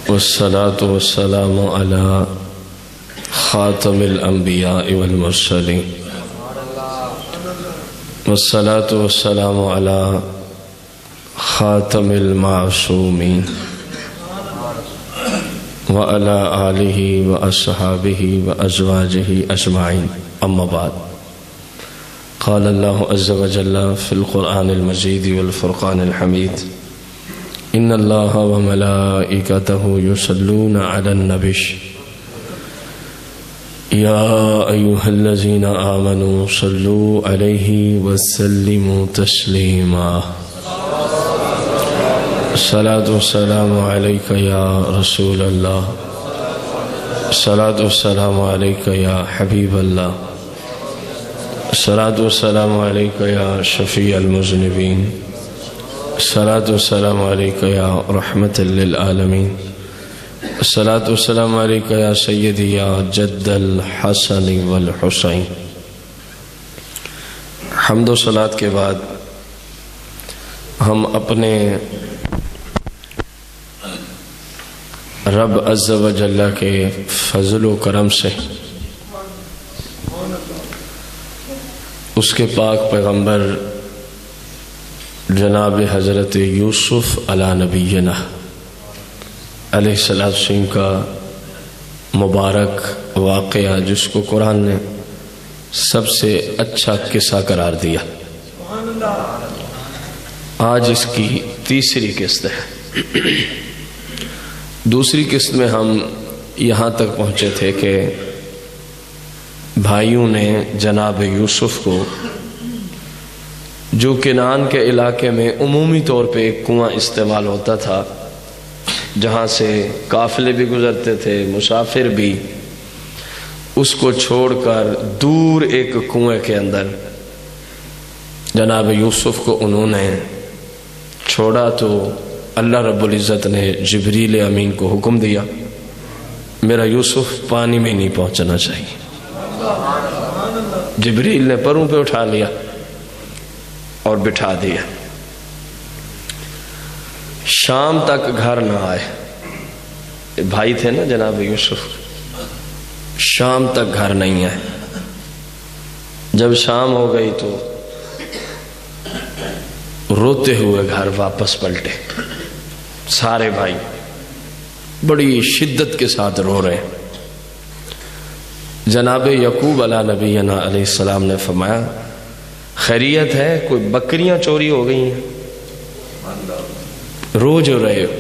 والصلاة والسلام على خاتم الأنبياء والمرسلين والصلاة والسلام على خاتم المعصومين وعلى آله وأصحابه وأزواجه أجمعين. أما بعد، قال الله عز وجل في القرآن المجيد والفرقان الحميد: إن الله وملائكته يصلون على النبي يا أيها الذين آمنوا صلوا عليه وسلموا تسليما. الصلاة والسلام عليك يا رسول الله، الصلاة والسلام عليك يا حبيب الله، الصلاة والسلام عليك يا شفيع المذنبين، الصلاة والسلام عليك يا رحمة للعالمين، الصلاة والسلام عليك يا سيدي يا جد الحسن والحسين. حمد و صلاة کے بعد ہم اپنے رب عز و جل کے فضل و کرم سے اس کے پاک پیغمبر جناب حضرت یوسف علی نبینا علیہ السلام کا مبارک واقعہ، جس کو قرآن نے سب سے اچھا قصہ قرار دیا، آج اس کی تیسری قسط ہے۔ دوسری قسط میں ہم یہاں تک پہنچے تھے کہ بھائیوں نے جناب یوسف کو، جو کنعان کے علاقے میں عمومی طور پہ ایک کنواں استعمال ہوتا تھا، جہاں سے قافلے بھی گزرتے تھے، مسافر بھی، اس کو چھوڑ کر دور ایک کنویں کے اندر جناب یوسف کو انہوں نے چھوڑا، تو اللہ رب العزت نے جبریل امین کو حکم دیا، میرا یوسف پانی میں نہیں پہنچنا چاہیے۔ جبریل نے پروں پہ اٹھا لیا اور بٹھا دیا، شام تک گھر نہ آئے۔ بھائی تھے نا جناب یوسف، شام تک گھر نہیں آئے۔ جب شام ہو گئی تو روتے ہوئے گھر واپس پلٹے، سارے بھائی بڑی شدت کے ساتھ رو رہے ہیں۔ جناب یعقوب علیہ نبینا علیہ السلام نے فرمایا، خیریت ہے؟ کوئی بکریاں چوری ہو گئی ہیں؟ رو جو رہے ہو،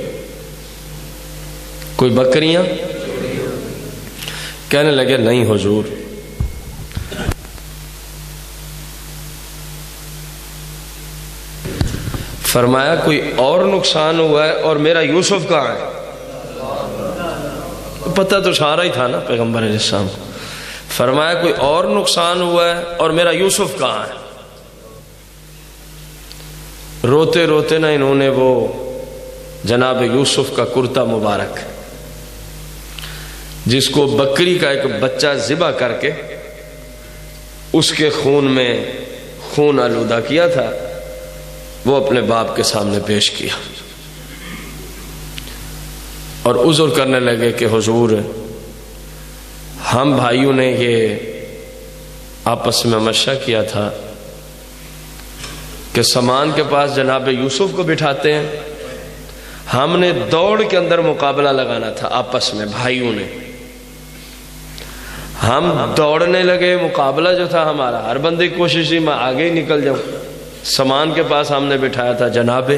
کوئی بکریاں؟ کہنے لگے نہیں حضور، فرمایا کوئی اور نقصان ہوا ہے اور میرا یوسف کہاں ہے؟ پتہ تو سارا ہی تھا نا پیغمبر علیہ السلام۔ فرمایا کوئی اور نقصان ہوا ہے اور میرا یوسف کہاں ہے؟ روتے روتے نا انہوں نے وہ جناب یوسف کا کرتا مبارک، جس کو بکری کا ایک بچہ ذبح کر کے اس کے خون میں خون آلودہ کیا تھا، وہ اپنے باپ کے سامنے پیش کیا اور عذر کرنے لگے کہ حضور، ہم بھائیوں نے یہ آپس میں مشورہ کیا تھا کہ سامان کے پاس جناب یوسف کو بٹھاتے ہیں، ہم نے دوڑ کے اندر مقابلہ لگانا تھا آپس میں بھائیوں نے، ہم دوڑنے لگے، مقابلہ جو تھا ہمارا، ہر بندے کی کوشش میں آگے ہی نکل جاؤں۔ سامان کے پاس ہم نے بٹھایا تھا جناب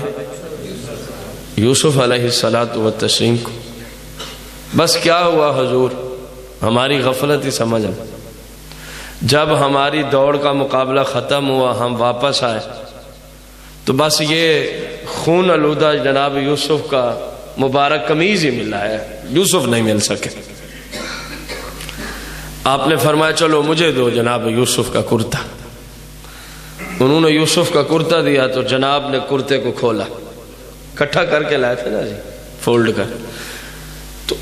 یوسف علیہ السلام کو۔ بس کیا ہوا حضور، ہماری غفلت ہی سمجھ لیں، جب ہماری دوڑ کا مقابلہ ختم ہوا، ہم واپس آئے تو بس یہ خون آلودہ جناب یوسف کا مبارک قمیض ہی ملا ہے، یوسف نہیں مل سکے۔ آپ نے فرمایا چلو مجھے دو جناب یوسف کا کرتا۔ انہوں نے یوسف کا کرتا دیا تو جناب نے کرتے کو کھولا، کٹھا کر کے لائے تھے نا جی، فولڈ کر، تو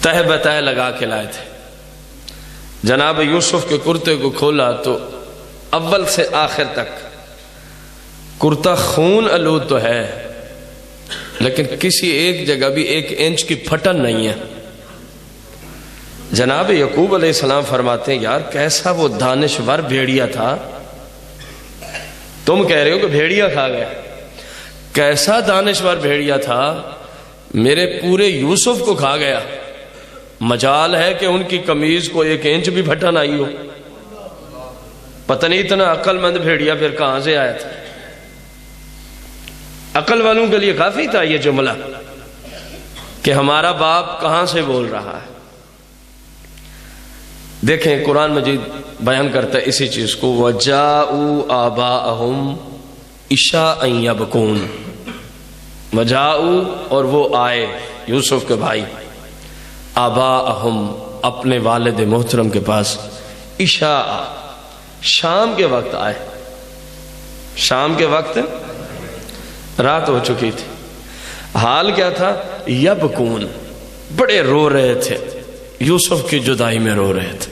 تہ بتہ لگا کے لائے تھے۔ جناب یوسف کے کرتے کو کھولا تو اول سے آخر تک کرتا خون آلود تو ہے، لیکن کسی ایک جگہ بھی 1 انچ کی پھٹن نہیں ہے۔ جناب یعقوب علیہ السلام فرماتے ہیں یار کیسا وہ دانشور بھیڑیا تھا، تم کہہ رہے ہو کہ بھیڑیا کھا گیا، کیسا دانشور بھیڑیا تھا، میرے پورے یوسف کو کھا گیا، مجال ہے کہ ان کی قمیض کو 1 انچ بھی پھٹن آئی ہو۔ پتہ نہیں اتنا عقل مند بھیڑیا پھر کہاں سے آیا تھا۔ عقل والوں کے لیے کافی تھا یہ جملہ کہ ہمارا باپ کہاں سے بول رہا ہے۔ دیکھیں قرآن مجید بیان کرتا ہے اسی چیز کو، وَجَاءُوا آبَاءَهُمْ عِشَاءً يَبْكُونَ، وَجَاءُوا اور وہ آئے یوسف کے بھائی، آباءہم اپنے والد محترم کے پاس، عشاء شام کے وقت آئے، شام کے وقت رات ہو چکی تھی، حال کیا تھا، یبکون بڑے رو رہے تھے، یوسف کی جدائی میں رو رہے تھے،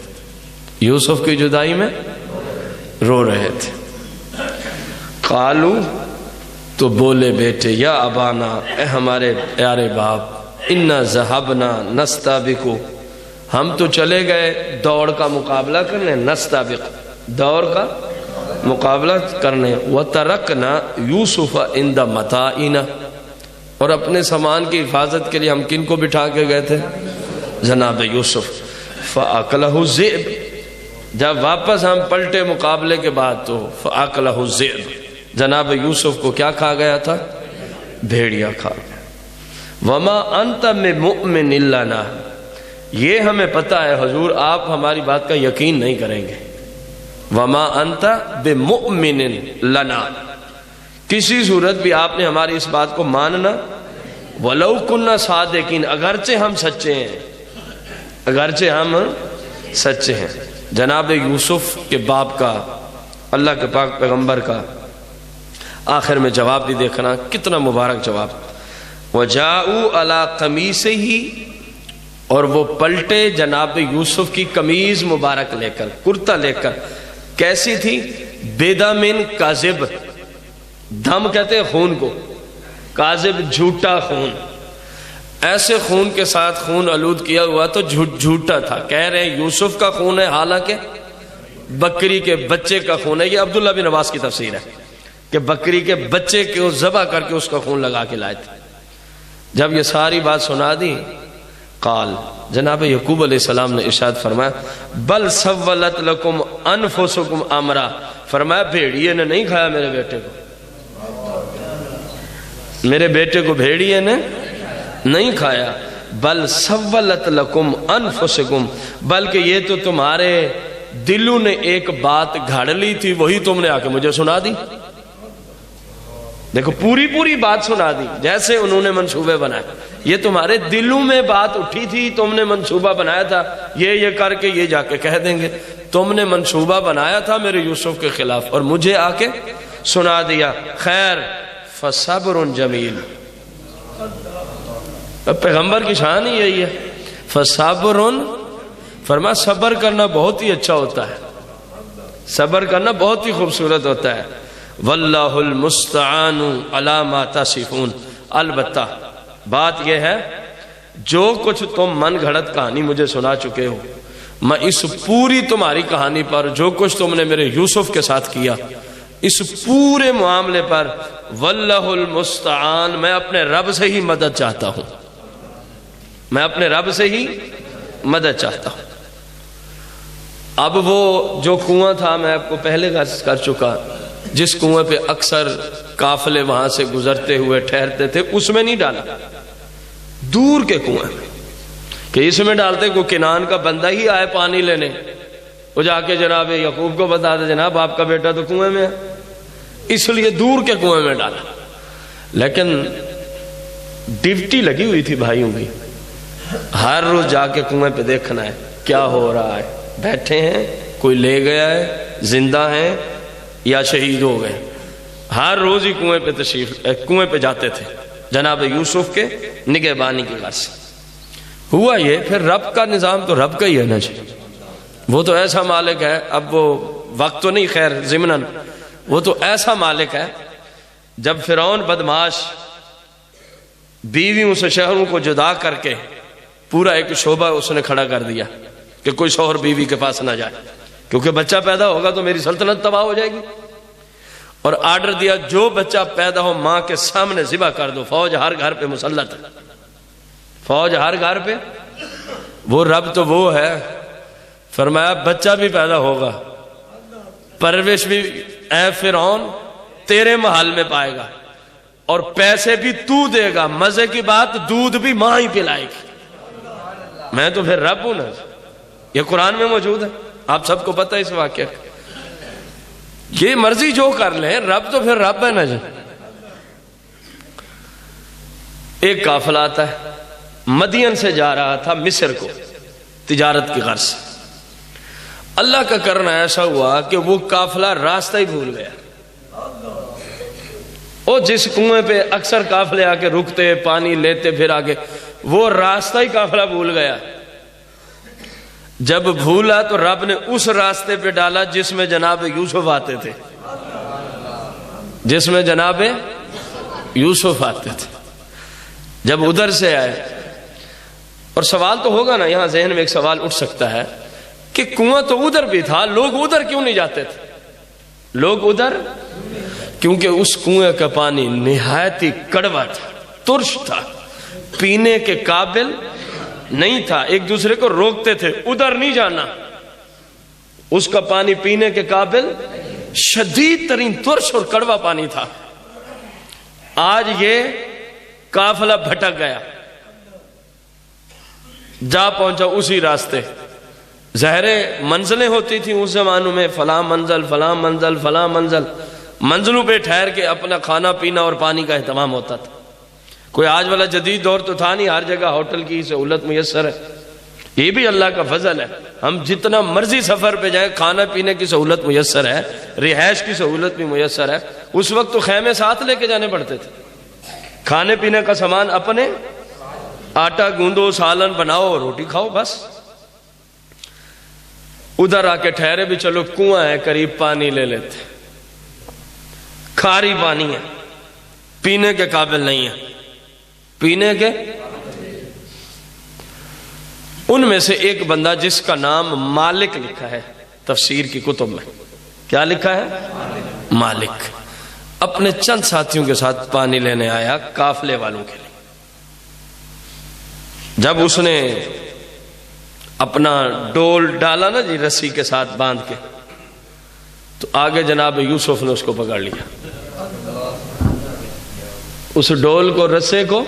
یوسف کی جدائی میں رو رہے تھے۔ قالو تو بولے بیٹے، یا ابانا اے ہمارے پیارے باپ، انا ذہبنا نستابقو ہم تو چلے گئے دوڑ کا مقابلہ کرنے، نستابق دوڑ کا مقابلہ کرنے، وترکنا یوسف عند متاعنا اور اپنے سامان کی حفاظت کے لیے ہم کن کو بٹھا کے گئے تھے، جناب یوسف، فاکلہ الذئب جب واپس ہم پلٹے مقابلے کے بعد تو فاکلہ الذئب جناب یوسف کو کیا کھا گیا تھا، بھیڑیا کھا گیا۔ وما انت بمؤمن لنا یہ ہمیں پتہ ہے حضور آپ ہماری بات کا یقین نہیں کریں گے، وما انت بمؤمن لنا کسی صورت بھی آپ نے ہماری اس بات کو ماننا، ولو کننا صادقین اگرچہ ہم سچے ہیں، اگرچہ ہم سچے ہیں۔ جناب یوسف کے باپ کا اللہ کے پاک پیغمبر کا آخر میں جواب بھی دیکھنا کتنا مبارک جواب، وَجَاءُوا عَلَىٰ قَمِيصِهِ اور وہ پلٹے جناب یوسف کی قمیض مبارک لے کر، کرتا لے کر، کیسی تھی، بِدَمٍ کاذب، دم کہتے ہیں خون کو، کاذب جھوٹا خون، ایسے خون کے ساتھ خون آلود کیا ہوا تو جھوٹا تھا، کہہ رہے ہیں یوسف کا خون ہے حالانکہ بکری کے بچے کا خون ہے۔ یہ عبداللہ بن عباس کی تفسیر ہے کہ بکری کے بچے کو ذبح کر کے اس کا خون لگا کے لائے تھے۔ جب یہ ساری بات سنا دی، قال جناب یعقوب علیہ السلام نے ارشاد فرمایا، بل سولت لکم انفسکم امرا، فرمایا بھیڑیے نے نہیں کھایا میرے بیٹے کو، میرے بیٹے کو بھیڑیے نے نہیں کھایا، بل سولت لکم انفسکم بلکہ یہ تو تمہارے دلوں نے ایک بات گھڑ لی تھی، وہی تم نے آ کے مجھے سنا دی۔ دیکھو پوری بات سنا دی جیسے انہوں نے منصوبے بنائے، یہ تمہارے دلوں میں بات اٹھی تھی، تم نے منصوبہ بنایا تھا یہ کر کے یہ جا کے کہہ دیں گے، تم نے منصوبہ بنایا تھا میرے یوسف کے خلاف اور مجھے آ کے سنا دیا۔ خیر فصبر جمیل، پیغمبر کی شان ہی یہی ہے، فصبر فرما صبر کرنا بہت ہی اچھا ہوتا ہے، صبر کرنا بہت ہی خوبصورت ہوتا ہے۔ واللہ المستعان علی ما تصفون، البتہ بات یہ ہے جو کچھ تم من گھڑت کہانی مجھے سنا چکے ہو، میں اس پوری تمہاری کہانی پر جو کچھ تم نے میرے یوسف کے ساتھ کیا، اس پورے معاملے پر واللہ المستعان میں اپنے رب سے ہی مدد چاہتا ہوں، میں اپنے رب سے ہی مدد چاہتا ہوں۔ اب وہ جو کنواں تھا میں آپ کو پہلے کر چکا، جس کنویں پہ اکثر قافلے وہاں سے گزرتے ہوئے ٹھہرتے تھے، اس میں نہیں ڈالا، دور کے کنویں میں، کہ اس میں ڈالتے کوئی کنان کا بندہ ہی آئے پانی لینے، وہ جا کے جناب یعقوب کو بتا دے جناب آپ کا بیٹا تو کنویں میں ہے، اس لیے دور کے کنویں میں ڈالا۔ لیکن ڈیوٹی لگی ہوئی تھی بھائیوں کی، ہر روز جا کے کنویں پہ دیکھنا ہے کیا ہو رہا ہے، بیٹھے ہیں، کوئی لے گیا ہے، زندہ ہیں یا شہید ہو گئے، ہر روز ہی کنویں پہ جاتے تھے جناب یوسف کے نگہبانی کی غرض سے۔ ہوا یہ پھر رب کا نظام تو رب کا ہی ہے نا جی، وہ تو ایسا مالک ہے، اب وہ وقت تو نہیں خیر ضمناً، وہ تو ایسا مالک ہے، جب فرعون بدماش بیویوں سے شوہروں کو جدا کر کے پورا ایک شعبہ اس نے کھڑا کر دیا کہ کوئی شوہر بیوی کے پاس نہ جائے، کیونکہ بچہ پیدا ہوگا تو میری سلطنت تباہ ہو جائے گی۔ اور آرڈر دیا جو بچہ پیدا ہو ماں کے سامنے ذبح کر دو، فوج ہر گھر پہ مسلط ہے، فوج ہر گھر پہ۔ وہ رب تو وہ ہے، فرمایا بچہ بھی پیدا ہوگا، پرورش بھی اے فرعون تیرے محل میں پائے گا، اور پیسے بھی تو دے گا، مزے کی بات دودھ بھی ماں ہی پلائے گی۔ میں تو پھر رب ہوں نا، یہ قرآن میں موجود ہے، آپ سب کو پتہ ہے اس واقعہ۔ یہ مرضی جو کر لیں، رب تو پھر رب ہے نا جی۔ ایک قافلہ آتا ہے، مدین سے جا رہا تھا مصر کو تجارت کی غرض سے۔ اللہ کا کرنا ایسا ہوا کہ وہ قافلہ راستہ ہی بھول گیا۔ وہ جس کنویں پہ اکثر قافلے آ کے رکتے پانی لیتے پھر آگے، وہ راستہ ہی قافلہ بھول گیا۔ جب بھولا تو رب نے اس راستے پہ ڈالا جس میں جناب یوسف آتے تھے، جس میں جناب یوسف آتے تھے۔ جب ادھر سے آئے، اور سوال تو ہوگا نا یہاں ذہن میں ایک سوال اٹھ سکتا ہے کہ کنواں تو ادھر بھی تھا، لوگ ادھر کیوں نہیں جاتے تھے؟ لوگ ادھر کیونکہ اس کنویں کا پانی نہایت ہی کڑوا تھا، ترش تھا، پینے کے قابل نہیں تھا، ایک دوسرے کو روکتے تھے ادھر نہیں جانا، اس کا پانی پینے کے قابل شدید ترین ترش اور کڑوا پانی تھا۔ آج یہ قافلہ بھٹک گیا، جا پہنچا اسی راستے۔ ظاہرے منزلیں ہوتی تھیں اس زمانے میں، فلاں منزل فلاں منزل فلاں منزل، منزلوں پہ ٹھہر کے اپنا کھانا پینا اور پانی کا اہتمام ہوتا تھا۔ کوئی آج والا جدید دور تو تھا نہیں، ہر جگہ ہوٹل کی سہولت میسر ہے، یہ بھی اللہ کا فضل ہے۔ ہم جتنا مرضی سفر پہ جائیں کھانا پینے کی سہولت میسر ہے، رہائش کی سہولت بھی میسر ہے۔ اس وقت تو خیمے ساتھ لے کے جانے پڑتے تھے، کھانے پینے کا سامان اپنے، آٹا گوندو سالن بناؤ روٹی کھاؤ بس۔ ادھر آ کے ٹھہرے بھی چلو کنواں ہے قریب، پانی لے لیتے، کھاری پانی ہے، پینے کے قابل نہیں ہے، پینے کے۔ ان میں سے ایک بندہ جس کا نام مالک لکھا ہے تفسیر کی کتب میں، کیا لکھا ہے؟ مالک، اپنے چند ساتھیوں کے ساتھ پانی لینے آیا قافلے والوں کے لیے۔ جب اس نے اپنا ڈول ڈالا نا جی رسی کے ساتھ باندھ کے، تو آگے جناب یوسف نے اس کو پکڑ لیا، اس ڈول کو رسے کو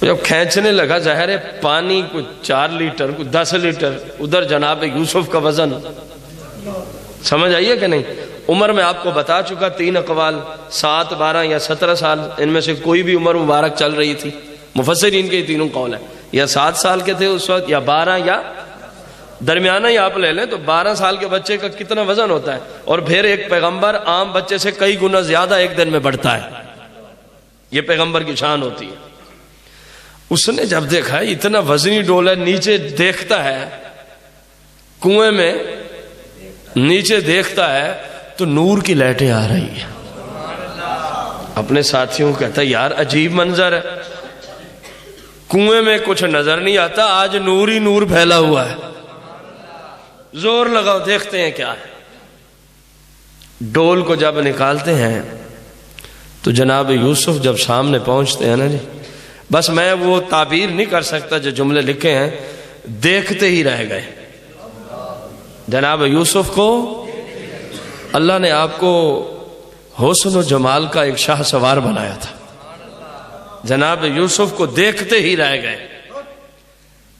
جب کھینچنے لگا، ظاہر ہے پانی کوئی 4 لیٹر کوئی 10 لیٹر، ادھر جناب یوسف کا وزن، سمجھ آئیے کہ نہیں؟ عمر میں آپ کو بتا چکا 3 اقوال، 7 12 یا 17 سال، ان میں سے کوئی بھی عمر مبارک چل رہی تھی۔ مفسرین کے تینوں قول ہیں، یا 7 سال کے تھے اس وقت، یا 12، یا درمیانہ ہی آپ لے لیں تو 12 سال کے بچے کا کتنا وزن ہوتا ہے، اور پھر ایک پیغمبر عام بچے سے کئی گنا زیادہ ایک دن میں بڑھتا ہے، یہ پیغمبر کی شان ہوتی ہے۔ اس نے جب دیکھا اتنا وزنی ڈول ہے، نیچے دیکھتا ہے کنویں میں، نیچے دیکھتا ہے تو نور کی لائٹیں آ رہی ہیں۔ اپنے ساتھیوں کو کہتا ہے یار عجیب منظر ہے، کنویں میں کچھ نظر نہیں آتا، آج نور ہی نور پھیلا ہوا ہے، زور لگاؤ دیکھتے ہیں کیا ہے۔ ڈول کو جب نکالتے ہیں تو جناب یوسف جب سامنے پہنچتے ہیں نا جی، بس میں وہ تعبیر نہیں کر سکتا جو جملے لکھے ہیں، دیکھتے ہی رہ گئے۔ جناب یوسف کو اللہ نے آپ کو حسن و جمال کا ایک شاہ سوار بنایا تھا، جناب یوسف کو دیکھتے ہی رہ گئے،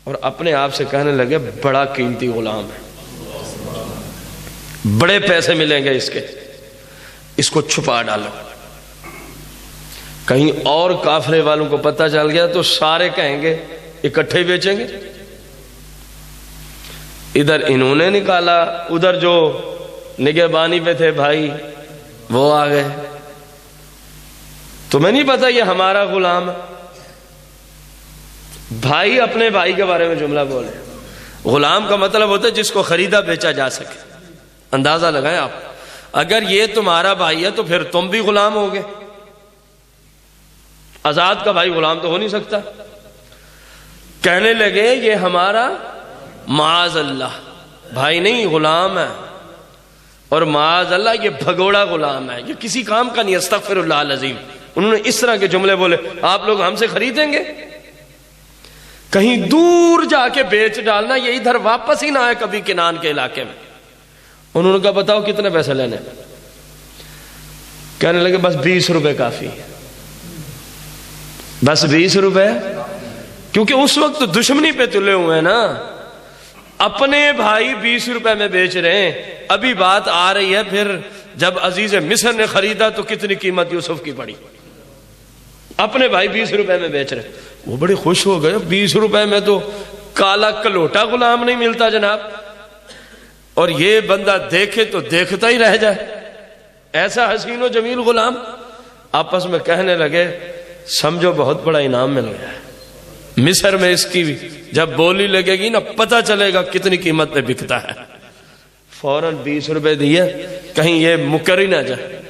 اور اپنے آپ سے کہنے لگے بڑا قیمتی غلام ہے، بڑے پیسے ملیں گے اس کو چھپا ڈالو۔ کہیں اور قافلے والوں کو پتہ چل گیا تو سارے کہیں گے اکٹھے ہی بیچیں گے۔ ادھر انہوں نے نکالا، ادھر جو نگہبانی پہ تھے بھائی وہ آ گئے، تمہیں نہیں پتا یہ ہمارا غلام ہے۔ بھائی اپنے بھائی کے بارے میں جملہ بولے، غلام کا مطلب ہوتا ہے جس کو خریدا بیچا جا سکے۔ اندازہ لگائیں آپ، اگر یہ تمہارا بھائی ہے تو پھر تم بھی غلام ہوگے، آزاد کا بھائی غلام تو ہو نہیں سکتا. کہنے لگے یہ ہمارا معاذ اللہ بھائی نہیں غلام ہے، اور معاذ اللہ یہ بھگوڑا غلام ہے، یہ کسی کام کا نہیں، استغفر اللہ العظیم. انہوں نے اس طرح کے جملے بولے. آپ لوگ ہم سے خریدیں گے؟ کہیں دور جا کے بیچ ڈالنا، یہ ادھر واپس ہی نہ آئے کبھی کنان کے علاقے میں. انہوں نے کہا بتاؤ کتنے پیسے لینے؟ کہنے لگے بس 20 روپے کافی ہے. بس 20 روپے؟ کیونکہ اس وقت تو دشمنی پہ تلے ہوئے ہیں نا، اپنے بھائی 20 روپے میں بیچ رہے ہیں. ابھی بات آ رہی ہے پھر جب عزیز مصر نے خریدا تو کتنی قیمت یوسف کی پڑی. اپنے بھائی 20 روپے میں بیچ رہے. وہ بڑے خوش ہو گئے، 20 روپے میں تو کالا کلوٹا غلام نہیں ملتا جناب، اور یہ بندہ دیکھے تو دیکھتا ہی رہ جائے، ایسا حسین و جمیل غلام. آپس میں کہنے لگے سمجھو بہت بڑا انعام مل گیا ہے. مصر میں اس کی جب بولی لگے گی نا پتہ چلے گا کتنی قیمت پہ بکتا ہے. فوراً 20 روپے دیے، کہیں یہ مکر ہی نہ جائے.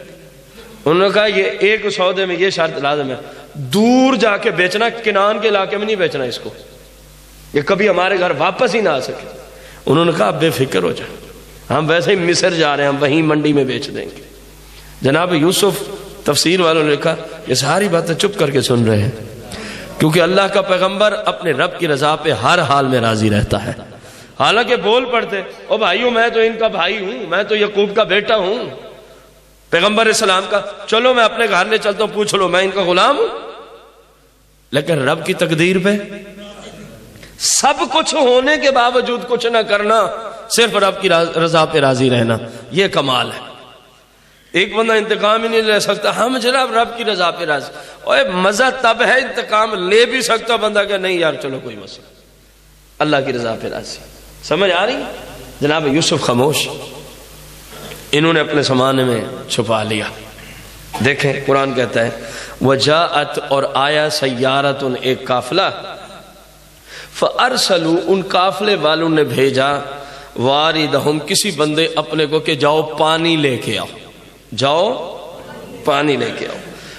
انہوں نے کہا یہ ایک سودے میں یہ شرط لازم ہے، دور جا کے بیچنا، کنان کے علاقے میں نہیں بیچنا اس کو، یہ کبھی ہمارے گھر واپس ہی نہ آ سکے. انہوں نے کہا بے فکر ہو جائے، ہم ویسے ہی مصر جا رہے ہیں، ہم وہیں منڈی میں بیچ دیں گے. جناب یوسف تفسیر والوں نے لکھا یہ ساری باتیں چپ کر کے سن رہے ہیں، کیونکہ اللہ کا پیغمبر اپنے رب کی رضا پہ ہر حال میں راضی رہتا ہے. حالانکہ بول پڑتے او بھائیو میں تو ان کا بھائی ہوں، میں تو یعقوب کا بیٹا ہوں، پیغمبر اسلام کا، چلو میں اپنے گھر لے چلتا ہوں، پوچھ لو میں ان کا غلام ہوں. لیکن رب کی تقدیر پہ سب کچھ ہونے کے باوجود کچھ نہ کرنا، صرف رب کی رضا پہ راضی رہنا، یہ کمال ہے. ایک بندہ انتقام ہی نہیں لے سکتا، ہم جناب رب کی رضا پہ راضی. اوے مزہ تب ہے انتقام لے بھی سکتا بندہ کہ نہیں یار چلو کوئی مسئلہ، اللہ کی رضا پہ راضی. سمجھ آ رہی؟ جناب یوسف خاموش، انہوں نے اپنے سامان میں چھپا لیا. دیکھیں قرآن کہتا ہے وجاءت، اور آیا سیارت، ایک قافلہ، فارسلوا، ان قافلے والوں نے بھیجا، واردہم، کسی بندے اپنے کو کہ جاؤ پانی لے کے آؤ، جاؤ پانی لے کے آؤ.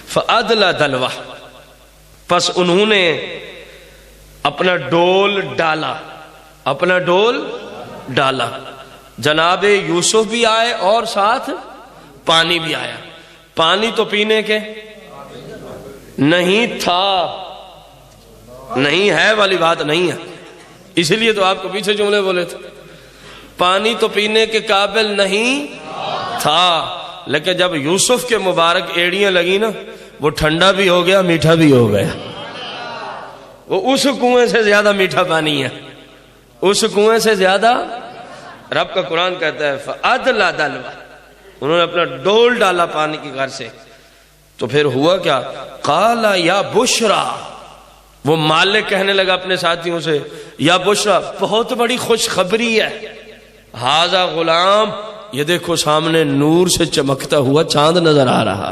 فادلى دلوہ، پس انہوں نے اپنا ڈول ڈالا، اپنا ڈول ڈالا. جناب یوسف بھی آئے اور ساتھ پانی بھی آیا. پانی تو پینے کے نہیں تھا، نہیں ہے والی بات نہیں ہے، اس لیے تو آپ کو پیچھے جملے بولے تھے. پانی تو پینے کے قابل نہیں تھا، لیکن جب یوسف کے مبارک ایڑیاں لگی نا وہ ٹھنڈا بھی ہو گیا، میٹھا بھی ہو گیا. وہ اس کنویں سے زیادہ میٹھا پانی ہے، اس کنویں سے زیادہ. رب کا قرآن کہتا ہے فَأَدْلَا دَلْوَ، انہوں نے اپنا ڈول ڈالا پانی کی گھر سے. تو پھر ہوا کیا؟ قَالَ يَا بُشْرَا، وہ مالک کہنے لگا اپنے ساتھیوں سے یا بشرا، بہت بڑی خوشخبری ہے. ہاذا غلام، یہ دیکھو سامنے نور سے چمکتا ہوا چاند نظر آ رہا.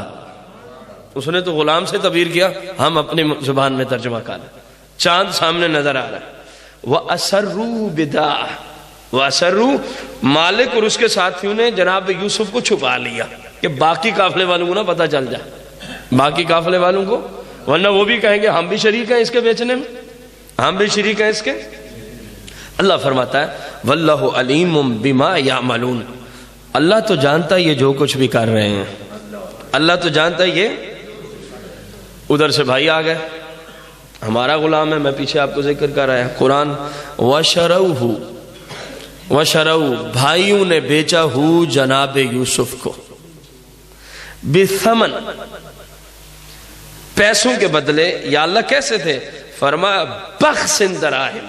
اس نے تو غلام سے تعبیر کیا، ہم اپنی زبان میں ترجمہ کر رہے، چاند سامنے نظر آ رہا ہے. وَأَسَرُّوا بِدَاعَ، وَأَسَرُّوا، مالک اور اس کے ساتھیوں نے جناب یوسف کو چھپا لیا کہ باقی قافلے والوں کو نہ پتہ چل جائے، باقی قافلے والوں کو، ورنہ وہ بھی کہیں گے ہم بھی شریک ہیں اس کے بیچنے میں، ہم بھی شریک ہیں اس کے. اللہ فرماتا ہے واللہ علیم بما یعملون، اللہ تو جانتا ہے یہ جو کچھ بھی کر رہے ہیں، اللہ تو جانتا ہے. یہ ادھر سے بھائی آ گئے، ہمارا غلام ہے، میں پیچھے آپ کو ذکر کر رہا ہے قرآن. وَشَرَوْا، بھائیوں نے بیچا ہو جناب یوسف کو، بِثَمَن، پیسوں کے بدلے. یا اللہ کیسے تھے؟ فرمایا بخس دراہم،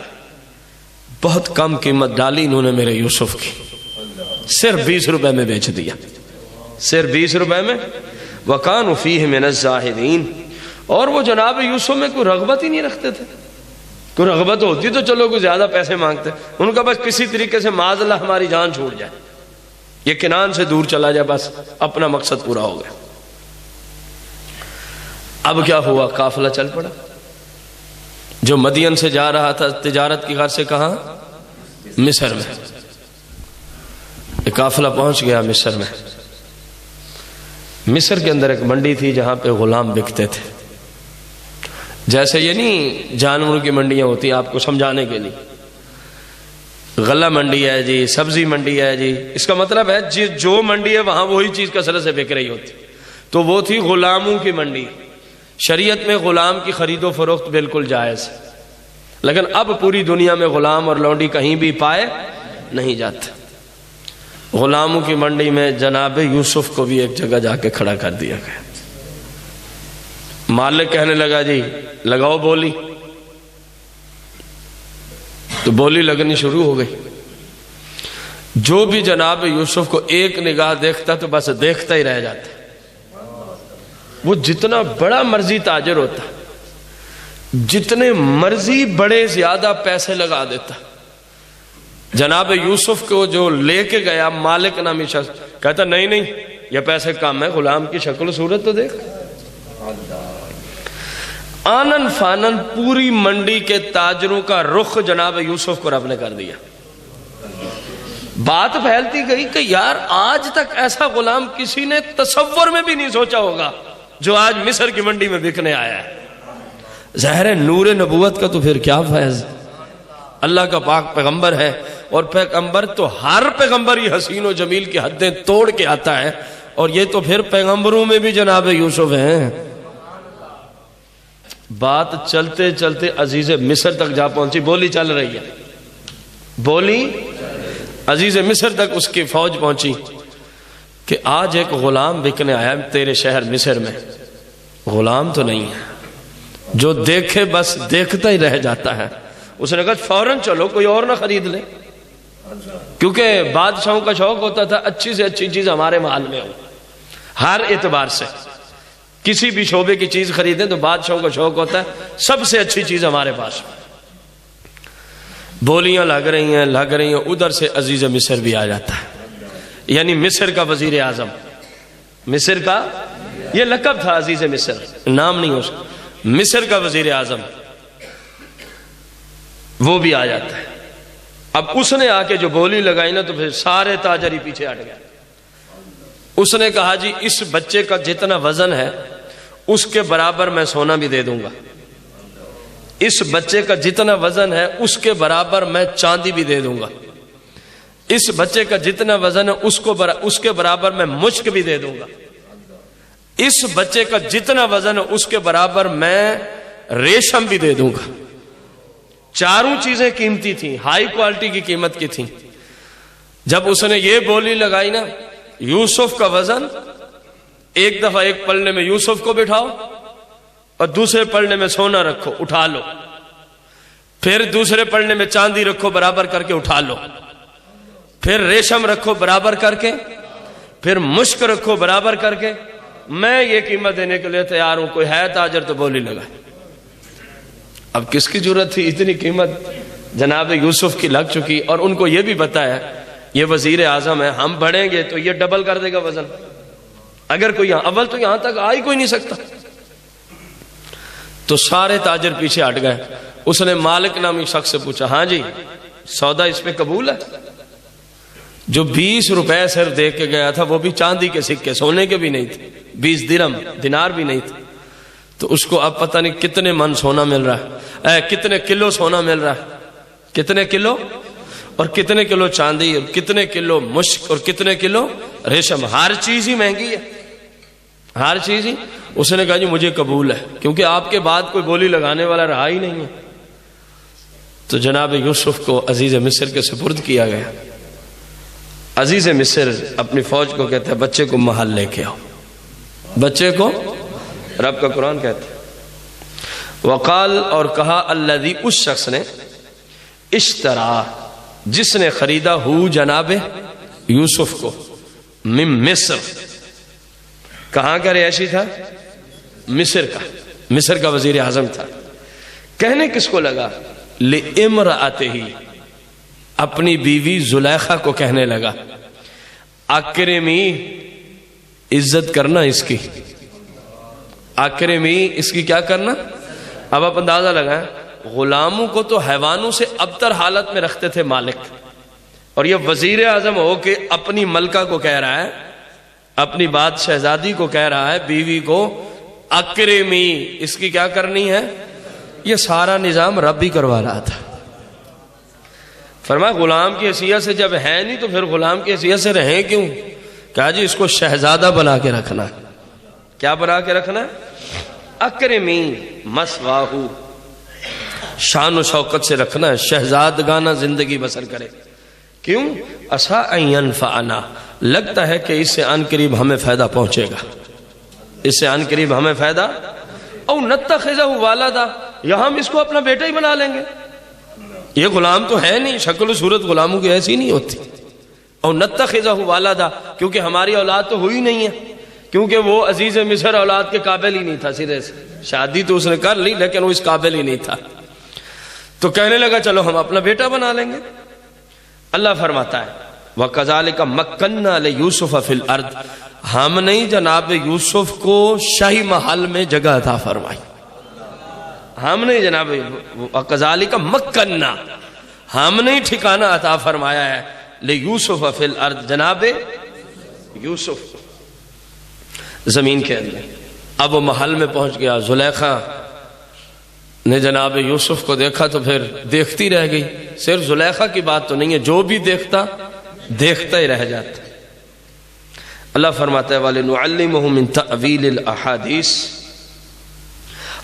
بہت کم قیمت ڈالی انہوں نے میرے یوسف کی، صرف 20 روپے میں بیچ دیا، صرف 20 روپے میں. وَكَانُوا فِيهِ مِنَ الزَّاهِدِينَ، اور وہ جناب یوسف میں کوئی رغبت ہی نہیں رکھتے تھے. کوئی رغبت ہوتی تو چلو کوئی زیادہ پیسے مانگتے، ان کا بس کسی طریقے سے معاذ اللہ ہماری جان چھوڑ جائے، یہ کنان سے دور چلا جائے، بس اپنا مقصد پورا ہو گیا. اب کیا ہوا؟ قافلہ چل پڑا. جو مدین سے جا رہا تھا تجارت کی غرض سے، کہاں؟ مصر میں. قافلہ پہنچ گیا مصر میں. مصر کے اندر ایک منڈی تھی جہاں پہ غلام بکتے تھے. جیسے یہ نہیں جانوروں کی منڈیاں ہوتی ہیں آپ کو سمجھانے کے لیے، غلہ منڈی ہے جی، سبزی منڈی ہے جی، اس کا مطلب ہے جو منڈی ہے وہاں وہی چیز کثرت سے بک رہی ہوتی، تو وہ تھی غلاموں کی منڈی۔ شریعت میں غلام کی خرید و فروخت بالکل جائز ہے، لیکن اب پوری دنیا میں غلام اور لونڈی کہیں بھی پائے نہیں جاتے۔ غلاموں کی منڈی میں جناب یوسف کو بھی ایک جگہ جا کے کھڑا کر دیا گیا۔ مالک کہنے لگا جی لگاؤ بولی، تو بولی لگنی شروع ہو گئی۔ جو بھی جناب یوسف کو ایک نگاہ دیکھتا تو بس دیکھتا ہی رہ جاتا، وہ جتنا بڑا مرضی تاجر ہوتا، جتنے مرضی بڑے زیادہ پیسے لگا دیتا، جناب یوسف کو جو لے کے گیا مالک نامی شخص کہتا نہیں نہیں یہ پیسے کم ہے، غلام کی شکل و صورت تو دیکھ۔ آنن فانن پوری منڈی کے تاجروں کا رخ جناب یوسف کو رب نے کر دیا۔ بات پھیلتی گئی کہ یار آج تک ایسا غلام کسی نے تصور میں بھی نہیں سوچا ہوگا جو آج مصر کی منڈی میں بکنے آیا ہے۔ ظاہر نور نبوت کا تو پھر کیا فیض، اللہ کا پاک پیغمبر ہے، اور پیغمبر تو ہر پیغمبر ہی حسین و جمیل کی حدیں توڑ کے آتا ہے، اور یہ تو پھر پیغمبروں میں بھی جناب یوسف ہیں۔ بات چلتے چلتے عزیز مصر تک جا پہنچی، بولی چل رہی ہے، بولی عزیز مصر تک اس کی فوج پہنچی کہ آج ایک غلام بکنے آیا تیرے شہر مصر میں۔ غلام تو نہیں ہے، جو دیکھے بس دیکھتا ہی رہ جاتا ہے۔ اس نے کہا فوراً چلو کوئی اور نہ خرید لے، کیونکہ بادشاہوں کا شوق ہوتا تھا اچھی سے اچھی چیز ہمارے محل میں ہو، ہر اعتبار سے کسی بھی شعبے کی چیز خریدیں تو بادشاہوں کا شوق ہوتا ہے سب سے اچھی چیز ہمارے پاس۔ بولیاں لگ رہی ہیں، ادھر سے عزیز مصر بھی آ جاتا ہے، یعنی مصر کا وزیر اعظم، مصر کا یہ لقب تھا عزیز مصر، نام نہیں اس کا، مصر کا وزیر اعظم وہ بھی آ جاتا ہے۔ اب اس نے آ کے جو بولی لگائی نا تو پھر سارے تاجر ہی پیچھے ہٹ گئے۔ اس نے کہا جی اس بچے کا جتنا وزن ہے اس کے برابر میں سونا بھی دے دوں گا، اس بچے کا جتنا وزن ہے اس کے برابر میں چاندی بھی دے دوں گا، اس بچے کا جتنا وزن ہے اس کے برابر میں مشک بھی دے دوں گا، اس بچے کا جتنا وزن ہے اس کے برابر میں ریشم بھی دے دوں گا۔ چاروں چیزیں قیمتی تھیں، ہائی کوالٹی کی قیمت کی تھیں۔ جب اس نے یہ بولی لگائی نا، یوسف کا وزن ایک دفعہ ایک پلڑے میں یوسف کو بٹھاؤ اور دوسرے پلڑے میں سونا رکھو اٹھا لو، پھر دوسرے پلڑے میں چاندی رکھو برابر کر کے اٹھا لو، پھر ریشم رکھو برابر کر کے، پھر مشک رکھو برابر کر کے، میں یہ قیمت دینے کے لیے تیار ہوں، کوئی ہے تاجر تو بولی لگا۔ اب کس کی ضرورت تھی، اتنی قیمت جناب یوسف کی لگ چکی، اور ان کو یہ بھی پتا ہے یہ وزیر اعظم ہے، ہم بڑھیں گے تو یہ ڈبل کر دے گا وزن، اگر کوئی اول تو یہاں تک آ ہی کوئی نہیں سکتا۔ تو سارے تاجر پیچھے ہٹ گئے۔ اس نے مالک نامی شخص سے پوچھا ہاں جی سودا اس پہ قبول ہے؟ جو 20 روپے صرف دے کے گیا تھا وہ بھی چاندی کے سکے، سونے کے بھی نہیں تھے، 20 درہم دینار بھی نہیں تھے، تو اس کو اب پتہ نہیں کتنے من سونا مل رہا ہے، کتنے کلو سونا مل رہا ہے، کتنے کلو، اور کتنے کلو چاندی، اور کتنے کلو مشک، اور کتنے کلو ریشم، ہر چیز ہی مہنگی ہے، ہر چیز ہی۔ اس نے کہا جی مجھے قبول ہے، کیونکہ آپ کے بعد کوئی بولی لگانے والا رہا ہی نہیں ہے۔ تو جناب یوسف کو عزیز مصر کے سپرد کیا گیا۔ عزیز مصر اپنی فوج کو کہتا ہے بچے کو محل لے کے آؤ، بچے کو، رب کا قرآن کہتا ہے وقال، اور کہا الذی، اس شخص نے، اشترا، جس نے خریدا، ہو جناب یوسف کو، من مصر، کہاں کا رہائشی تھا؟ مصر کا، مصر کا وزیر اعظم تھا۔ کہنے کس کو لگا؟ لامرأتہ، اپنی بیوی زلیخا کو کہنے لگا، اکرمی، عزت کرنا اس کی، اکرمی، اس کی کیا کرنا؟ اب آپ اندازہ لگائیں، غلاموں کو تو حیوانوں سے ابتر حالت میں رکھتے تھے مالک، اور یہ وزیر اعظم ہو کے اپنی ملکہ کو کہہ رہا ہے، اپنی بات شہزادی کو کہہ رہا ہے، بیوی کو، اکرمی، اس کی کیا کرنی ہے؟ یہ سارا نظام رب بھی کروا رہا تھا. فرمایا غلام کی حیثیت سے جب ہے نہیں تو پھر غلام کی حیثیت سے رہیں کیوں؟ کہا جی اس کو شہزادہ بنا کے رکھنا. کیا بنا کے رکھنا؟ اکرمی مسواہو، شان و شوکت سے رکھنا ہے، شہزادگانہ زندگی بسر کرے. کیوں؟ عسیٰ ان ینفعنا، لگتا ہے کہ اس سے ان قریب ہمیں فائدہ پہنچے گا، اس سے ان قریب ہمیں فائدہ، او نتخذہ ولدا، یا ہم اس کو اپنا بیٹا ہی بنا لیں گے. یہ غلام تو ہے نہیں، شکل و صورت غلاموں کی ایسی نہیں ہوتی. او نتخذہ ولدا، کیونکہ ہماری اولاد تو ہوئی نہیں ہے، کیونکہ وہ عزیز مصر اولاد کے قابل ہی نہیں تھا. سرے سے شادی تو اس نے کر لی لیکن وہ اس قابل ہی نہیں تھا. تو کہنے لگا چلو ہم اپنا بیٹا بنا لیں گے. اللہ فرماتا ہے وَكَذَلِكَ مَكَّنَّا لِيُوسُفَ فِي الْأَرْضِ، ہم نہیں جناب یوسف کو شاہی محل میں جگہ عطا فرمائی. ہم نہیں جناب وَكَذَلِكَ مَكَّنَّا، ہم نہیں ٹھکانہ عطا فرمایا ہے لِيُوسُفَ فِي الْأَرْضِ، جناب یوسف زمین کے اندر. اب وہ محل میں پہنچ گیا. زلیخا نے جناب یوسف کو دیکھا تو پھر دیکھتی رہ گئی. صرف زلیخا کی بات تو نہیں ہے، جو بھی دیکھتا دیکھتا ہی رہ جاتا. اللہ فرماتا ہے وَلِنُعَلِّمُهُ مِن تَأْوِيلِ الْأَحَادِيثِ،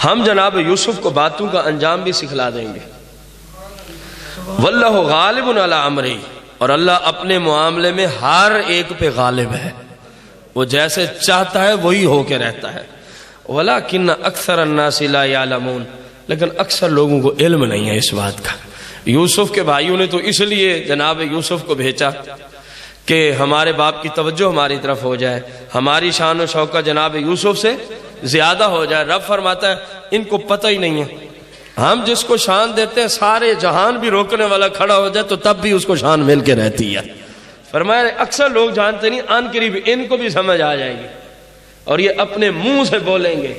ہم جناب یوسف کو باتوں کا انجام بھی سکھلا دیں گے. وَاللَّهُ غَالِبٌ عَلَىٰ أَمْرِهِ، اور اللہ اپنے معاملے میں ہر ایک پہ غالب ہے، وہ جیسے چاہتا ہے وہی ہو کے رہتا ہے. وَلَكِنَّ أَكْثَرَ النَّاسِ لَا يَعْلَمُونَ، لیکن اکثر لوگوں کو علم نہیں ہے اس بات کا. یوسف کے بھائیوں نے تو اس لیے جناب یوسف کو بھیجا کہ ہمارے باپ کی توجہ ہماری طرف ہو جائے، ہماری شان و شوکت جناب یوسف سے زیادہ ہو جائے. رب فرماتا ہے ان کو پتہ ہی نہیں ہے، ہم جس کو شان دیتے ہیں سارے جہان بھی روکنے والا کھڑا ہو جائے تو تب بھی اس کو شان مل کے رہتی ہے. فرمایا اکثر لوگ جانتے نہیں، ان قریب ان کو بھی سمجھ آ جائے گی اور یہ اپنے منہ سے بولیں گے.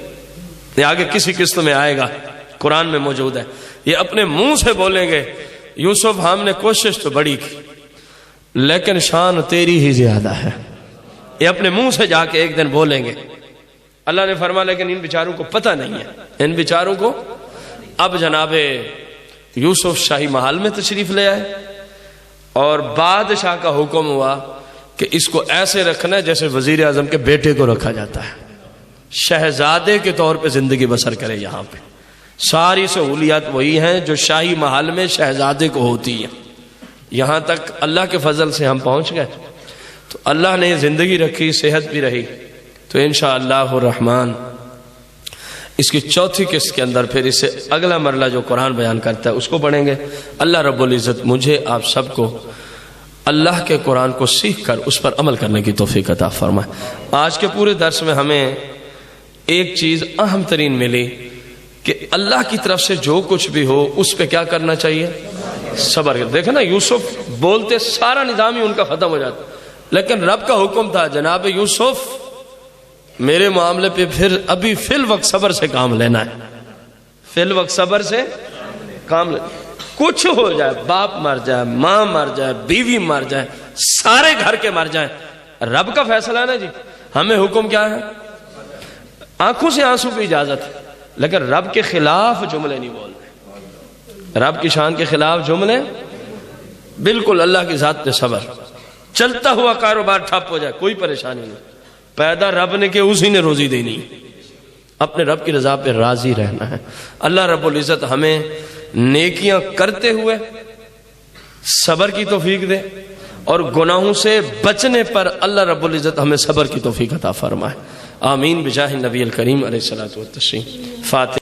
یہ آگے کسی قسط میں آئے گا، قرآن میں موجود ہے. یہ اپنے منہ سے بولیں گے یوسف ہم نے کوشش تو بڑی کی لیکن شان تیری ہی زیادہ ہے. یہ اپنے منہ سے جا کے ایک دن بولیں گے. اللہ نے فرمایا لیکن ان بیچاروں کو پتہ نہیں ہے، ان بیچاروں کو. اب جناب یوسف شاہی محل میں تشریف لے آئے اور بادشاہ کا حکم ہوا کہ اس کو ایسے رکھنا ہے جیسے وزیر اعظم کے بیٹے کو رکھا جاتا ہے، شہزادے کے طور پہ زندگی بسر کرے. یہاں پہ ساری سہولیات وہی ہیں جو شاہی محل میں شہزادے کو ہوتی ہیں. یہاں تک اللہ کے فضل سے ہم پہنچ گئے تو اللہ نے زندگی رکھی، صحت بھی رہی. تو انشاءاللہ الرحمن اس کی چوتھی قسط کے اندر پھر اس سے اگلا مرحلہ جو قرآن بیان کرتا ہے اس کو پڑھیں گے. اللہ رب العزت مجھے آپ سب کو اللہ کے قرآن کو سیکھ کر اس پر عمل کرنے کی توفیق عطا فرمائے. آج کے پورے درس میں ہمیں ایک چیز اہم ترین ملی کہ اللہ کی طرف سے جو کچھ بھی ہو اس پہ کیا کرنا چاہیے؟ صبر. دیکھیں نا یوسف بولتے سارا نظام ہی ان کا ختم ہو جاتا، لیکن رب کا حکم تھا جناب یوسف میرے معاملے پہ پھر ابھی فی الوقت صبر سے کام لینا ہے، فی الوقت صبر سے کام لینا. کچھ ہو جائے، باپ مر جائے، ماں مر جائے، بیوی مر جائے، سارے گھر کے مر جائیں، رب کا فیصلہ ہے نا جی. ہمیں حکم کیا ہے؟ آنکھوں سے آنسو کی اجازت ہے لیکن رب کے خلاف جملے نہیں بولنے، رب کی شان کے خلاف جملے بالکل. اللہ کی ذات پہ صبر. چلتا ہوا کاروبار ٹھپ ہو جائے کوئی پریشانی نہیں، پیدا رب نے کہ اسی نے روزی دینی، اپنے رب کی رضا پہ راضی رہنا ہے. اللہ رب العزت ہمیں نیکیاں کرتے ہوئے صبر کی توفیق دے اور گناہوں سے بچنے پر اللہ رب العزت ہمیں صبر کی توفیق عطا فرمائے. آمین بجاہ نبی الکریم علیہ الصلوۃ والتسلیم. فاتح.